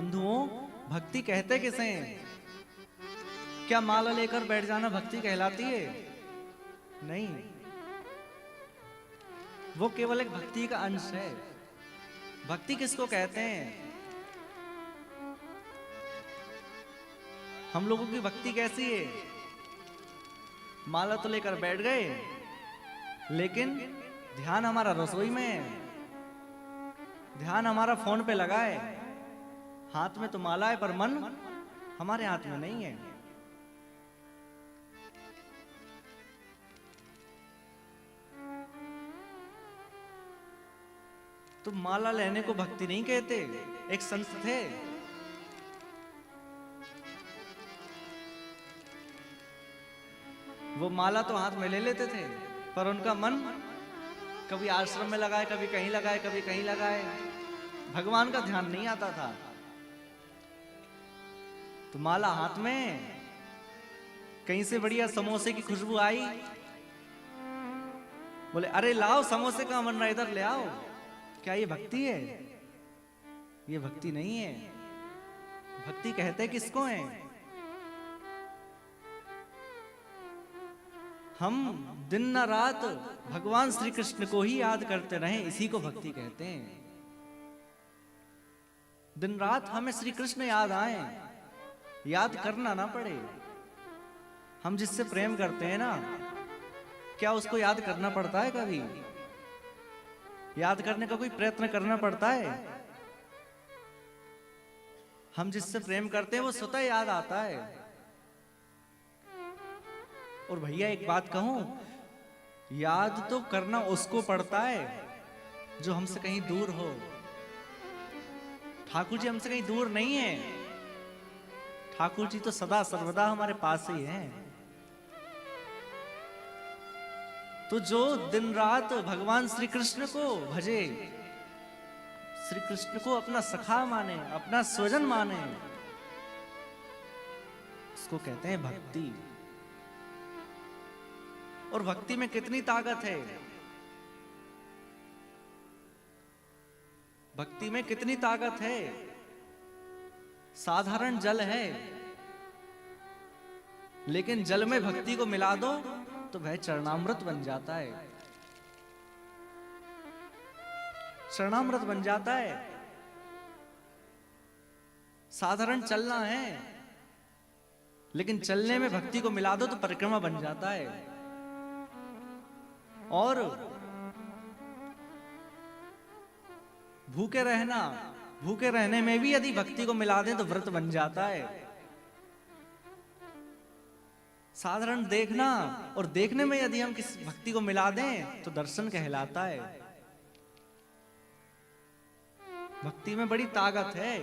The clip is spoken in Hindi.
बंधुओं, भक्ति कहते किसे हैं? क्या माला लेकर बैठ जाना भक्ति कहलाती है? नहीं, वो केवल एक भक्ति का अंश है। भक्ति किसको कहते हैं? हम लोगों की भक्ति कैसी है? माला तो लेकर बैठ गए, लेकिन ध्यान हमारा रसोई में है, ध्यान हमारा फोन पे लगा है। हाथ में तो माला है पर मन हमारे हाथ में नहीं है। तो माला लेने को भक्ति नहीं कहते। एक संत थे, वो माला तो हाथ में ले लेते थे, पर उनका मन कभी आश्रम में लगाए, कभी कहीं लगाए, कभी कहीं लगाए, भगवान का ध्यान नहीं आता था। तो माला हाथ में, कहीं से बढ़िया समोसे की खुशबू आई, बोले अरे लाओ समोसे का मन रहा, इधर ले आओ। क्या ये भक्ति है? ये भक्ति नहीं है। भक्ति कहते किसको है? हम दिन न रात भगवान श्री कृष्ण को ही याद करते रहें, इसी को भक्ति कहते हैं। दिन रात हमें श्री कृष्ण याद आए, याद करना ना पड़े। हम जिससे प्रेम करते हैं ना, क्या उसको याद करना पड़ता है? कभी याद करने का कोई प्रयत्न करना पड़ता है? हम जिससे प्रेम करते हैं वो स्वतः याद आता है। और भैया एक बात कहूं, याद तो करना उसको पड़ता है जो हमसे कहीं दूर हो। ठाकुर जी हमसे कहीं दूर नहीं है, ठाकुर जी तो सदा सर्वदा हमारे पास ही हैं। तो जो दिन रात भगवान श्री कृष्ण को भजे, श्री कृष्ण को अपना सखा माने, अपना स्वजन माने, उसको कहते हैं भक्ति। और भक्ति में कितनी ताकत है? भक्ति में कितनी ताकत है? साधारण जल है, लेकिन जल में भक्ति को मिला दो तो वह चरणामृत बन जाता है। चरणामृत बन जाता है। साधारण चलना है, लेकिन चलने में भक्ति को मिला दो तो परिक्रमा बन जाता है। और भूखे रहना, भूखे रहने में भी यदि भक्ति को मिला दें तो व्रत बन जाता है। साधारण देखना और देखने में यदि हम किसी भक्ति को मिला दें तो दर्शन कहलाता है। भक्ति में बड़ी ताकत है।